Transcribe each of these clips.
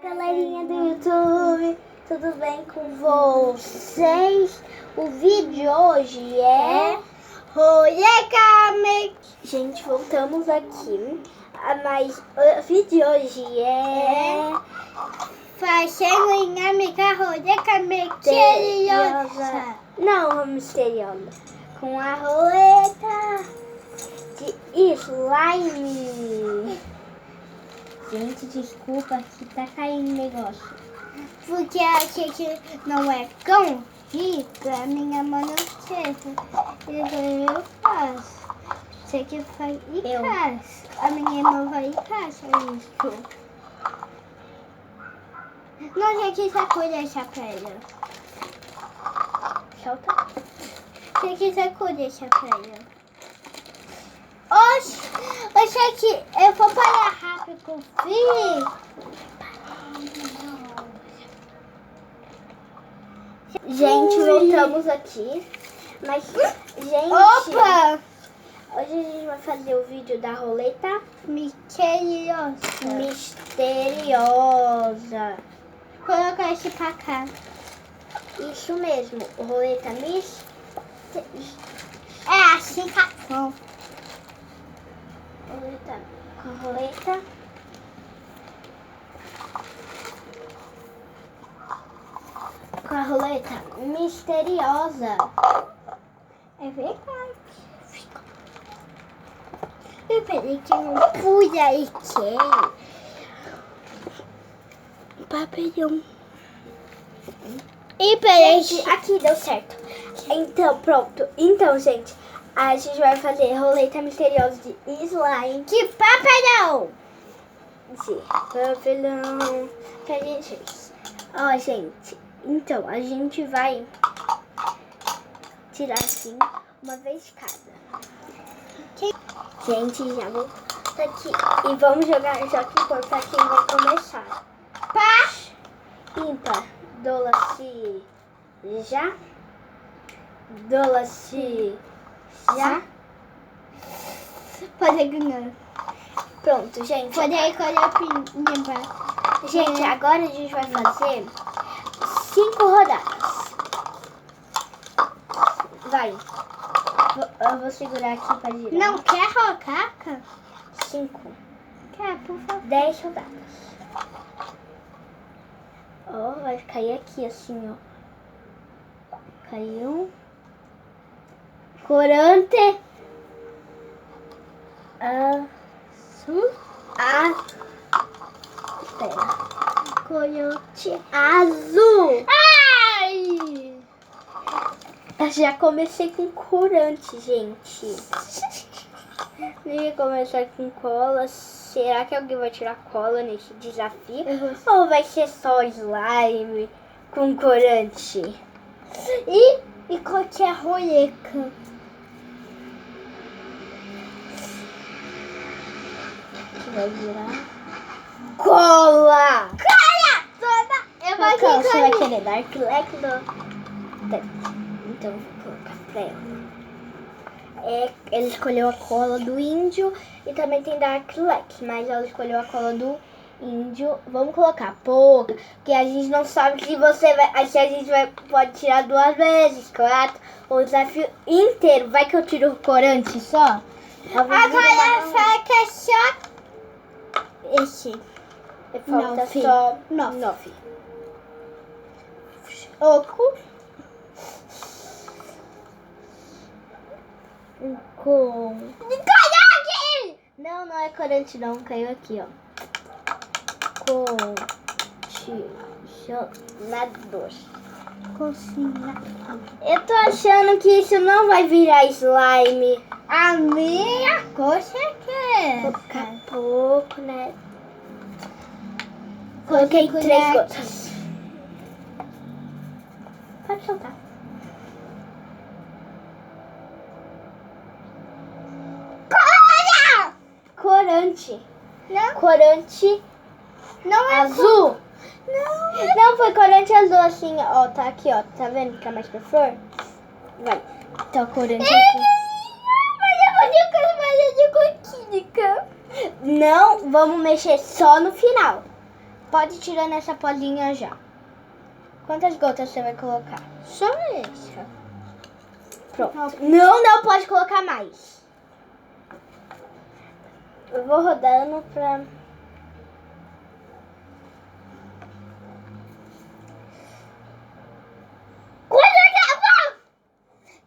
Galerinha do YouTube, tudo bem com vocês? O vídeo de hoje é rolê. Gente, voltamos aqui, mas o vídeo de hoje é fazendo em amiga rolê misteriosa. Não, misteriosa. Com a roleta de slime. Gente, desculpa que tá caindo o negócio. Porque a gente não é tão rica, minha mãe não seja. Então eu faço. Você que faz em casa. A minha irmã vai em casa isso. Não, gente, sacode essa pedra. Solta. Você que sacode essa pedra. Oxe, que eu vou parar rápido com o filho. Gente, voltamos aqui. Mas, gente, Opa! Hoje a gente vai fazer o vídeo da roleta Misteriosa. misteriosa. Colocar esse pra cá. Isso mesmo, roleta É assim, capão. roleta com a roleta. Com a roleta misteriosa. É verdade. Eu peraí que não fui aí, papelão. E peraí, Gente, aqui deu certo. Então, pronto. Então, gente, a gente vai fazer roleta misteriosa de slime. que papelão. De papelão. Que a gente fez. Ó, gente. Então, a gente vai tirar assim, uma vez cada. Gente, já vou aqui. E vamos jogar, já que importa quem vai começar. Pá. Ímpar. Dola-se. Já. Dola-se. Já. Pode ganhar. Pronto, gente. Pode aí colocar pinimba. Gente, agora a gente vai fazer 5 rodadas. Vai. Eu vou segurar aqui pra girar. Não quer rocaca? 5. Quer, por favor. 10 rodadas. Ó, vai cair aqui assim, ó. Caiu. Corante. Azul. Espera. Corante azul. Ai! Eu já comecei com corante, gente. Eu ia começar com cola. Será que alguém vai tirar cola nesse desafio? Ou vai ser só slime com corante? E qualquer roleca. Vai virar cola! Cara, toda! Eu vou Qual você vai aqui. querer? Dark Black do... Então eu vou colocar pra ela. Ela escolheu a cola do índio e também tem Dark Black, mas ela escolheu a cola do índio. Vamos colocar pouca, porque a gente não sabe se você vai, se a gente pode tirar 2 vezes, 4, o desafio inteiro. Vai que eu tiro o corante só? Agora falta só esse. Falta 9. só 9. 9. Oco. Com... Caiu aqui! Não é corante não, caiu aqui, ó. Condicionador. Cozinha. Eu tô achando que isso não vai virar slime. A minha coxa é Vou colocar pouco, né? Coloquei 3 gotas. Pode soltar. Corante. Não, Corante não é azul. Não. Não, foi corante azul assim, ó. Tá aqui, ó. Tá vendo que é mais pra flor? Vai. Então, corante azul. Mas eu vou fazer de química. Não, vamos mexer só no final. Pode tirar nessa polinha já. Quantas gotas você vai colocar? Só essa. Pronto. Não pode colocar mais. Eu vou rodando pra...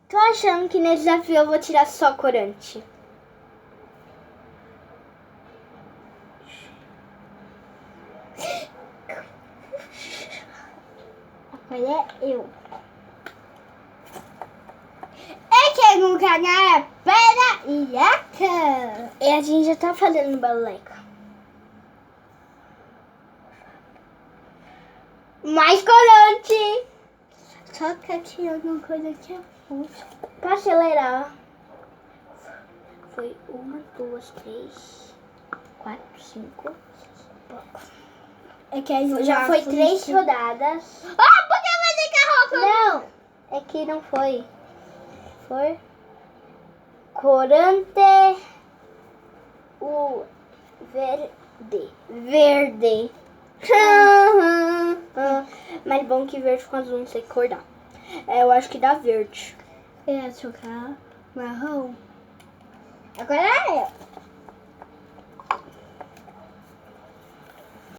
Tô achando que nesse desafio eu vou tirar só corante. Agora é eu. Eu quero um canal para Iaca. E a gente já tá fazendo baleca. Mais corante. Só que tirando uma coisa que é puxa. Pra acelerar. Foi 1, 2, 3, 4, 5. É que Já foi 3 rodadas. Ah, por que vai ter carro? Não, é que não foi. Foi corante o verde. Mais bom que verde com azul, não sei que cor dá. Eu acho que dá verde. Eu ia trocar marrom. Agora é eu.